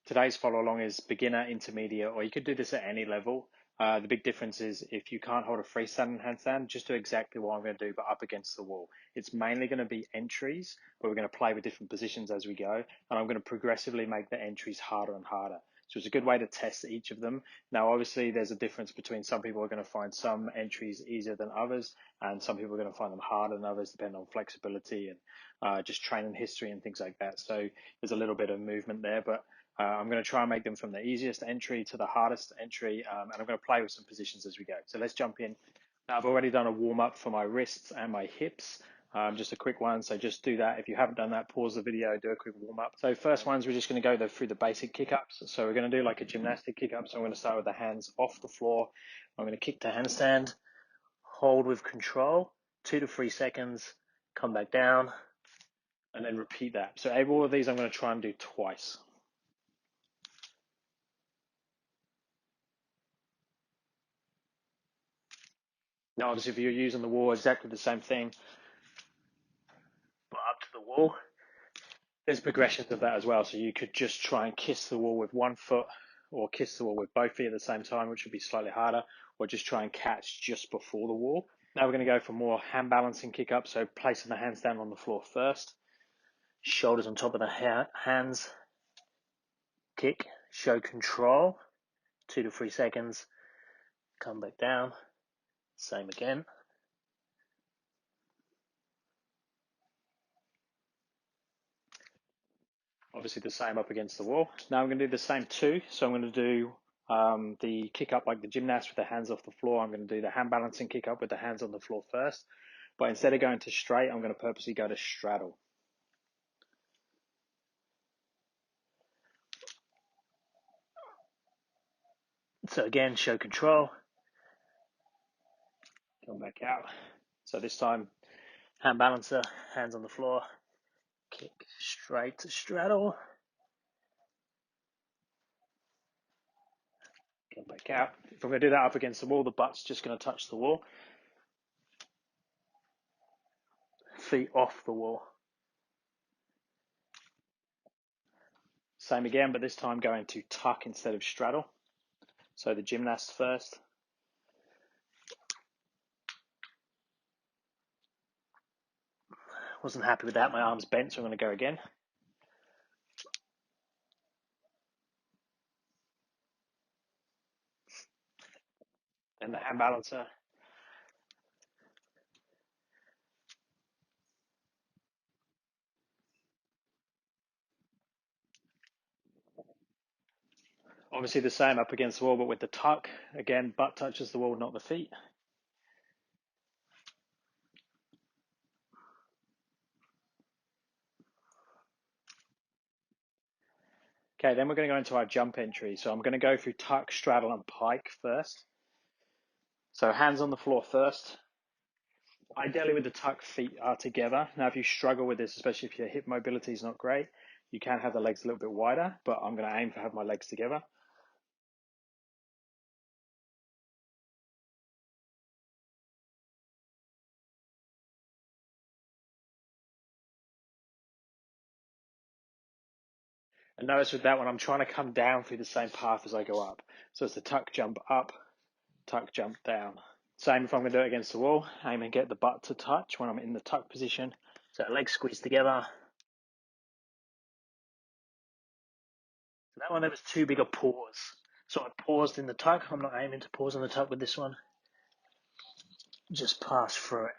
Today's follow along is beginner, intermediate, or you could do this at any level. The big difference is if you can't hold a freestanding handstand, just do exactly what I'm going to do, but up against the wall. It's mainly going to be entries, but we're going to play with different positions as we go, and I'm going to progressively make the entries harder and harder. So it's a good way to test each of them. Now, obviously, there's a difference between some people are going to find some entries easier than others, and some people are going to find them harder than others, depending on flexibility and just training history and things like that. So there's a little bit of movement there, but I'm going to try and make them from the easiest entry to the hardest entry, and I'm going to play with some positions as we go. So let's jump in. Now, I've already done a warm up for my wrists and my hips, just a quick one. So just do that. If you haven't done that, pause the video, do a quick warm up. So first ones, we're just going to go through the basic kick ups. So we're going to do like a gymnastic kick up. So I'm going to start with the hands off the floor. I'm going to kick to handstand, hold with control, 2 to 3 seconds, come back down, and then repeat that. So all of these I'm going to try and do twice. Now, obviously, if you're using the wall, exactly the same thing, but up to the wall. There's progressions of that as well. So you could just try and kiss the wall with one foot, or kiss the wall with both feet at the same time, which would be slightly harder, or just try and catch just before the wall. Now we're going to go for more hand balancing kick up. So placing the hands down on the floor first, shoulders on top of the hands, kick, show control, 2 to 3 seconds, come back down, same again. Obviously the same up against the wall. Now I'm going to do the same too. So I'm going to do the kick up like the gymnast with the hands off the floor. I'm going to do the hand balancing kick up with the hands on the floor first. But instead of going to straight, I'm going to purposely go to straddle. So again, show control. Come back out. So this time, hand balancer, hands on the floor, kick straight to straddle. Come back out. If I'm going to do that up against the wall, the butt's just going to touch the wall. Feet off the wall. Same again, but this time going to tuck instead of straddle. So the gymnast first. Wasn't happy with that. My arm's bent, so I'm going to go again. Then the hand balancer. Obviously the same up against the wall, but with the tuck. Again, butt touches the wall, not the feet. Okay, then we're going to go into our jump entry. So I'm going to go through tuck, straddle, and pike first. So hands on the floor first. Ideally with the tuck, feet are together. Now, if you struggle with this, especially if your hip mobility is not great, you can have the legs a little bit wider, but I'm going to aim to have my legs together. And notice with that one, I'm trying to come down through the same path as I go up. So it's the tuck, jump up, tuck, jump down. Same if I'm going to do it against the wall, aim and get the butt to touch when I'm in the tuck position. So legs squeeze together. So that one, there was too big a pause. So I paused in the tuck. I'm not aiming to pause in the tuck with this one. Just pass through it.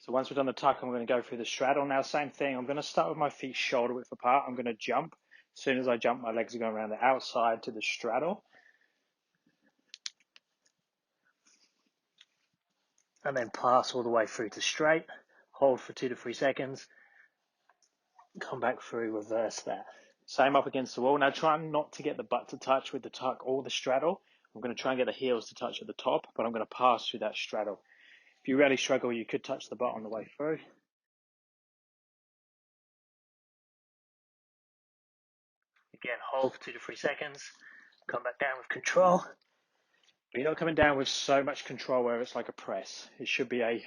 So once we've done the tuck, I'm going to go through the straddle. Now, same thing. I'm going to start with my feet shoulder width apart. I'm going to jump. As soon as I jump, my legs are going around the outside to the straddle. And then pass all the way through to straight. Hold for 2 to 3 seconds. Come back through, reverse that. Same up against the wall. Now try not to get the butt to touch with the tuck or the straddle. I'm going to try and get the heels to touch at the top, but I'm going to pass through that straddle. If you really struggle, you could touch the butt on the way through. Again, hold for 2 to 3 seconds. Come back down with control. But you're not coming down with so much control where it's like a press. It should be a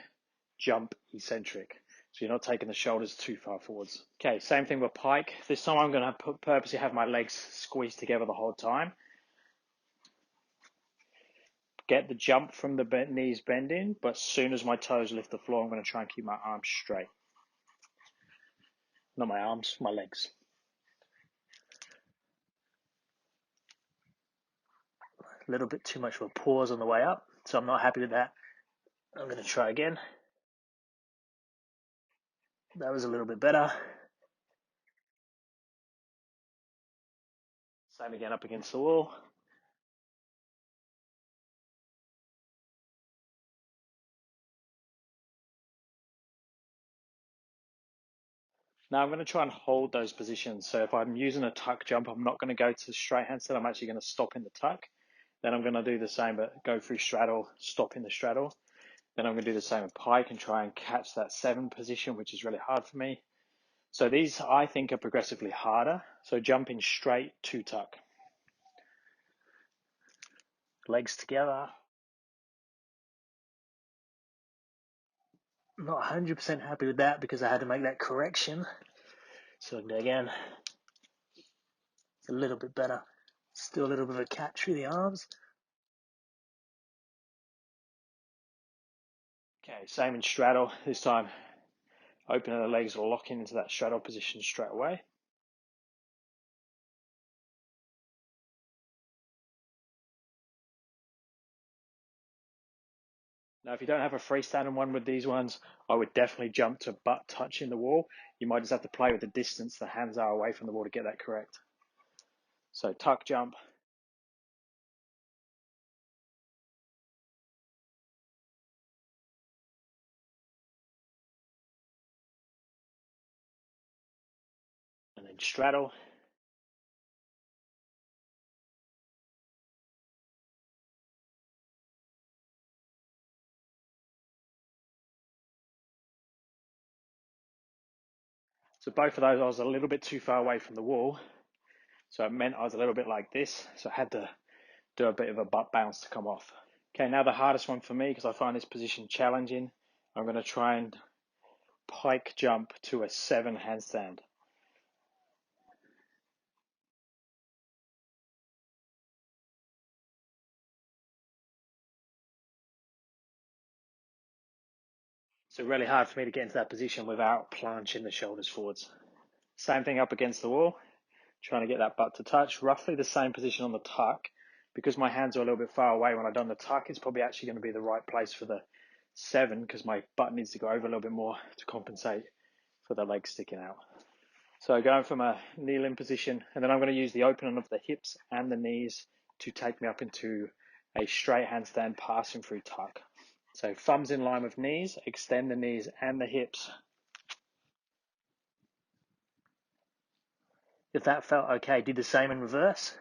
jump eccentric. So you're not taking the shoulders too far forwards. Okay, same thing with pike. This time I'm going to purposely have my legs squeezed together the whole time. Get the jump from the knees bending, but as soon as my toes lift the floor, I'm going to try and keep my arms straight. Not my arms, my legs. A little bit too much of a pause on the way up, so I'm not happy with that. I'm going to try again. That was a little bit better. Same again up against the wall. Now I'm going to try and hold those positions. So if I'm using a tuck jump, I'm not going to go to straight handstand. I'm actually going to stop in the tuck. Then I'm going to do the same, but go through straddle, stop in the straddle. Then I'm going to do the same with pike and try and catch that 7 position, which is really hard for me. So these, I think, are progressively harder. So jumping straight to tuck. Legs together. Not 100% happy with that because I had to make that correction. So again, it's a little bit better. Still a little bit of a catch through the arms. Okay, same in straddle. This time, opening the legs or locking into that straddle position straight away. Now, if you don't have a freestanding one with these ones, I would definitely jump to butt touching the wall. You might just have to play with the distance the hands are away from the wall to get that correct. So tuck jump. And then straddle. So both of those, I was a little bit too far away from the wall. So it meant I was a little bit like this. So I had to do a bit of a butt bounce to come off. Okay, now the hardest one for me, because I find this position challenging, I'm going to try and pike jump to a 7 handstand. So really hard for me to get into that position without planching the shoulders forwards. Same thing up against the wall, trying to get that butt to touch. Roughly the same position on the tuck. Because my hands are a little bit far away when I've done the tuck, it's probably actually going to be the right place for the 7 because my butt needs to go over a little bit more to compensate for the legs sticking out. So going from a kneeling position, and then I'm going to use the opening of the hips and the knees to take me up into a straight handstand passing through tuck. So thumbs in line with knees, extend the knees and the hips. If that felt okay, do the same in reverse.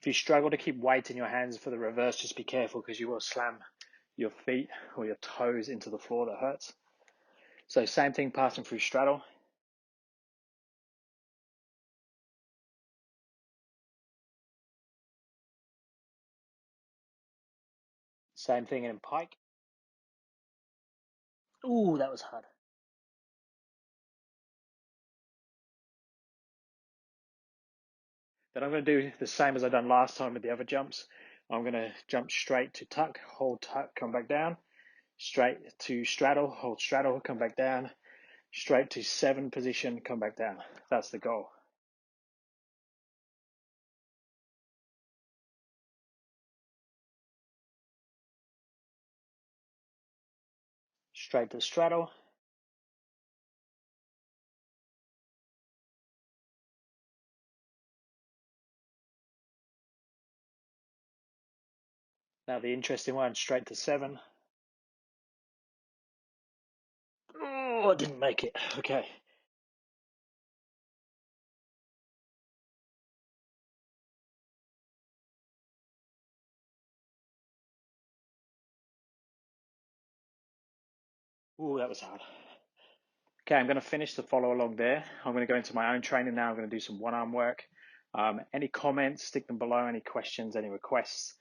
If you struggle to keep weight in your hands for the reverse, just be careful because you will slam your feet or your toes into the floor. That hurts. So same thing, passing through straddle. Same thing in pike. Ooh, that was hard. Then I'm going to do the same as I done last time with the other jumps. I'm going to jump straight to tuck, hold tuck, come back down. Straight to straddle, hold straddle, come back down. Straight to 7 position, come back down. That's the goal. Straight to straddle. Now the interesting one, straight to 7. Oh, I didn't make it. Okay. Ooh, that was hard. Okay, I'm going to finish the follow along there. I'm going to go into my own training now. I'm going to do some one-arm work. Any comments, stick them below. Any questions, any requests,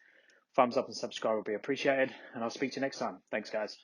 thumbs up and subscribe would be appreciated. And I'll speak to you next time. Thanks, guys.